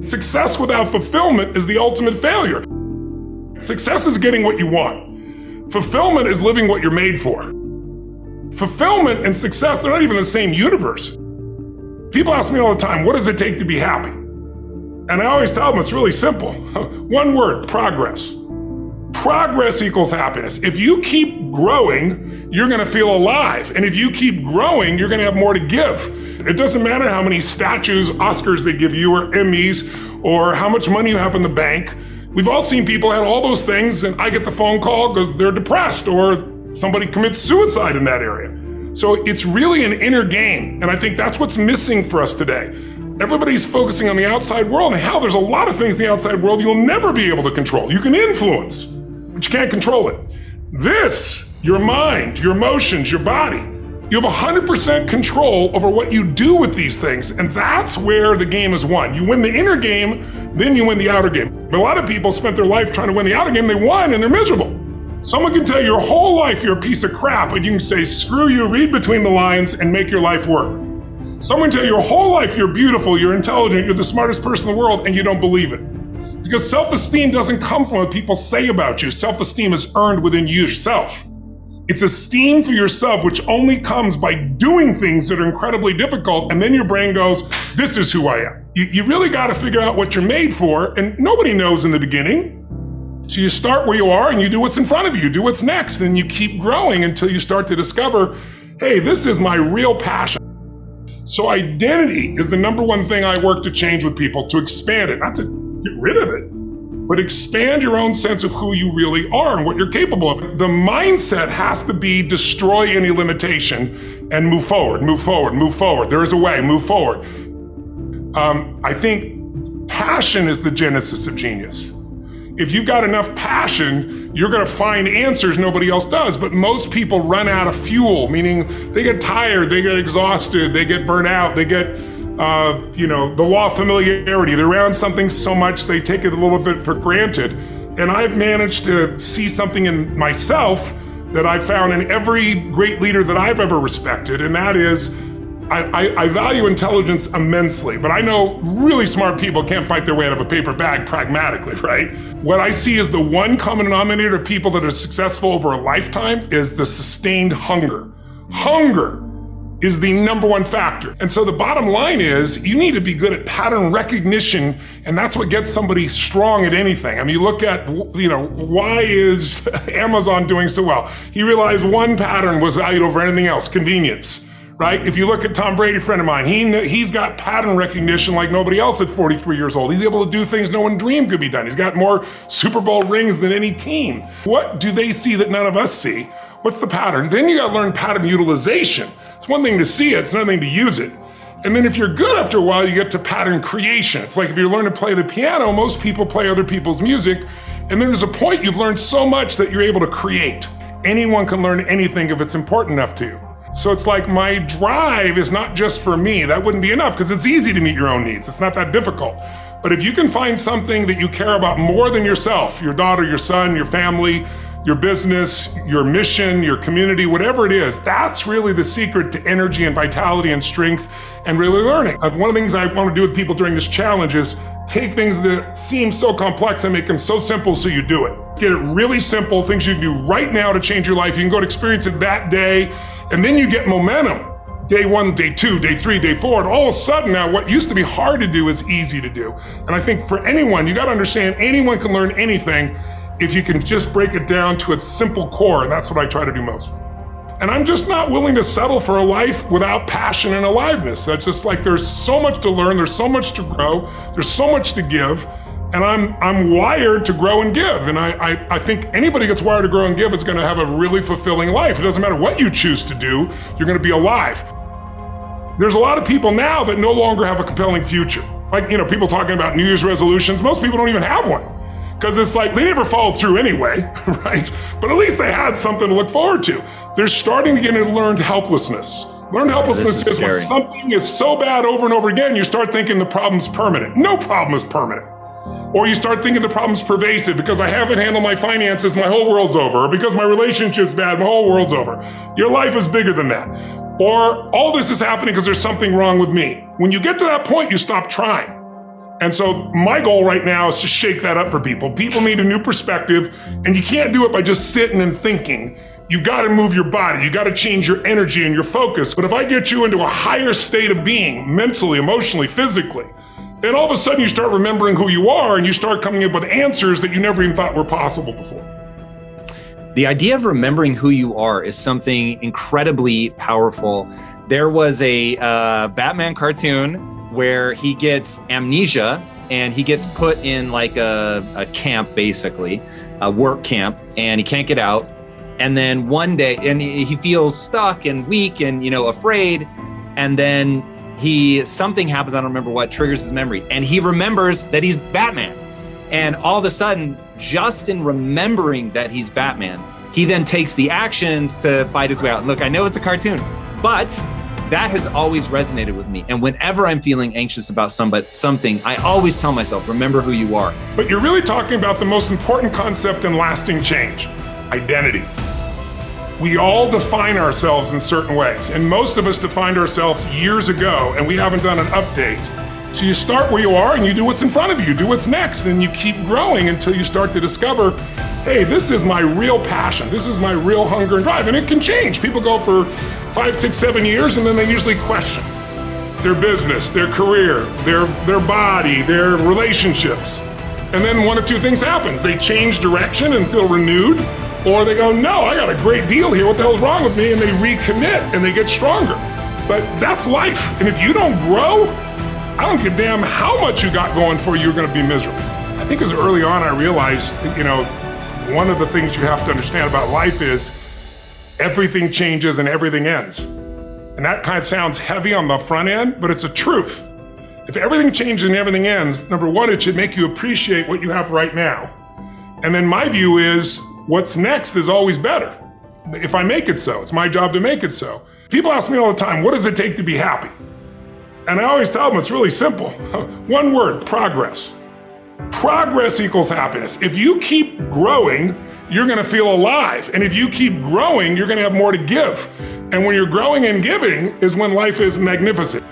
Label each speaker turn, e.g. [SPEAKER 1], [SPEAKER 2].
[SPEAKER 1] Success without fulfillment is the ultimate failure. Success is getting what you want. Fulfillment is living what you're made for. Fulfillment and success, they're not even the same universe. People ask me all the time, what does it take to be happy? And I always tell them it's really simple. One word, progress. Progress equals happiness. If you keep growing, you're gonna feel alive. And if you keep growing, you're gonna have more to give. It doesn't matter how many statues, Oscars they give you, or Emmys, or how much money you have in the bank. We've all seen people have all those things, and I get the phone call because they're depressed, or somebody commits suicide in that area. So it's really an inner game, and I think that's what's missing for us today. Everybody's focusing on the outside world, and hell, there's a lot of things in the outside world you'll never be able to control. You can influence, but you can't control it. This, your mind, your emotions, your body, you have 100% control over what you do with these things, and that's where the game is won. You win the inner game, then you win the outer game. But a lot of people spent their life trying to win the outer game, they won, and they're miserable. Someone can tell you your whole life you're a piece of crap, but you can say, screw you, read between the lines, and make your life work. Someone can tell you your whole life you're beautiful, you're intelligent, you're the smartest person in the world, and you don't believe it. Because self-esteem doesn't come from what people say about you. Self-esteem is earned within yourself. It's esteem for yourself, which only comes by doing things that are incredibly difficult, and then your brain goes, this is who I am. You really gotta figure out what you're made for, and nobody knows in the beginning. So you start where you are and you do what's in front of you, do what's next, and you keep growing until you start to discover, hey, this is my real passion. So identity is the number one thing I work to change with people, to expand it, not to get rid of it, but expand your own sense of who you really are and what you're capable of. The mindset has to be destroy any limitation and move forward, move forward, move forward. There is a way, move forward. I think passion is the genesis of genius. If you've got enough passion, you're gonna find answers nobody else does, but most people run out of fuel, meaning they get tired, they get exhausted, they get burnt out, they get the law of familiarity. They're around something so much they take it a little bit for granted. And I've managed to see something in myself that I've found in every great leader that I've ever respected, and that is, I value intelligence immensely, but I know really smart people can't fight their way out of a paper bag pragmatically, right? What I see as the one common denominator of people that are successful over a lifetime is the sustained hunger. Hunger is the number one factor. And so the bottom line is you need to be good at pattern recognition, and that's what gets somebody strong at anything. I mean, you look at, why is Amazon doing so well? He realized one pattern was valued over anything else, convenience. Right? If you look at Tom Brady, a friend of mine, he's got pattern recognition like nobody else at 43 years old. He's able to do things no one dreamed could be done. He's got more Super Bowl rings than any team. What do they see that none of us see? What's the pattern? Then you gotta learn pattern utilization. It's one thing to see it, it's another thing to use it. And then if you're good after a while, you get to pattern creation. It's like if you learn to play the piano, most people play other people's music, and then there's a point you've learned so much that you're able to create. Anyone can learn anything if it's important enough to you. So it's like my drive is not just for me. That wouldn't be enough because it's easy to meet your own needs. It's not that difficult. But if you can find something that you care about more than yourself, your daughter, your son, your family, your business, your mission, your community, whatever it is, that's really the secret to energy and vitality and strength and really learning. One of the things I want to do with people during this challenge is take things that seem so complex and make them so simple so you do it. Get it really simple, things you can do right now to change your life. You can go to experience it that day, and then you get momentum. Day 1, day 2, day 3, day 4, and all of a sudden now what used to be hard to do is easy to do. And I think for anyone, you gotta understand anyone can learn anything if you can just break it down to its simple core, and that's what I try to do most. And I'm just not willing to settle for a life without passion and aliveness. That's just like there's so much to learn, there's so much to grow, there's so much to give, and I'm wired to grow and give. And I think anybody gets wired to grow and give is gonna have a really fulfilling life. It doesn't matter what you choose to do, you're gonna be alive. There's a lot of people now that no longer have a compelling future. Like, people talking about New Year's resolutions, most people don't even have one. Because it's like, they never followed through anyway, right? But at least they had something to look forward to. They're starting to get into learned helplessness. Learned helplessness is when something is so bad over and over again, you start thinking the problem's permanent. No problem is permanent. Or you start thinking the problem's pervasive because I haven't handled my finances, my whole world's over. Or because my relationship's bad, my whole world's over. Your life is bigger than that. Or all this is happening because there's something wrong with me. When you get to that point, you stop trying. And so my goal right now is to shake that up for people. People need a new perspective, and you can't do it by just sitting and thinking. You gotta move your body, you gotta change your energy and your focus. But if I get you into a higher state of being, mentally, emotionally, physically, then all of a sudden you start remembering who you are and you start coming up with answers that you never even thought were possible before.
[SPEAKER 2] The idea of remembering who you are is something incredibly powerful. There was a Batman cartoon where he gets amnesia and he gets put in like a camp, basically, a work camp, and he can't get out. And then one day, and he feels stuck and weak and, afraid. And then something happens, I don't remember what, triggers his memory. And he remembers that he's Batman. And all of a sudden, just in remembering that he's Batman, he then takes the actions to fight his way out. And look, I know it's a cartoon, but that has always resonated with me. And whenever I'm feeling anxious about something, I always tell myself, remember who you are.
[SPEAKER 1] But you're really talking about the most important concept in lasting change, identity. We all define ourselves in certain ways, and most of us defined ourselves years ago, and we haven't done an update. So you start where you are and you do what's in front of you, do what's next, and you keep growing until you start to discover, hey, this is my real passion, this is my real hunger and drive, and it can change. People go for 5, 6, 7 years, and then they usually question their business, their career, their body, their relationships. And then one of two things happens. They change direction and feel renewed, or they go, no, I got a great deal here, what the hell's wrong with me? And they recommit and they get stronger. But that's life, and if you don't grow, I don't give a damn how much you got going for you, you're gonna be miserable. I think as early on I realized that, one of the things you have to understand about life is everything changes and everything ends. And that kind of sounds heavy on the front end, but it's a truth. If everything changes and everything ends, number one, it should make you appreciate what you have right now. And then my view is, what's next is always better. If I make it so, it's my job to make it so. People ask me all the time, what does it take to be happy? And I always tell them it's really simple. One word, progress. Progress equals happiness. If you keep growing, you're gonna feel alive. And if you keep growing, you're gonna have more to give. And when you're growing and giving is when life is magnificent.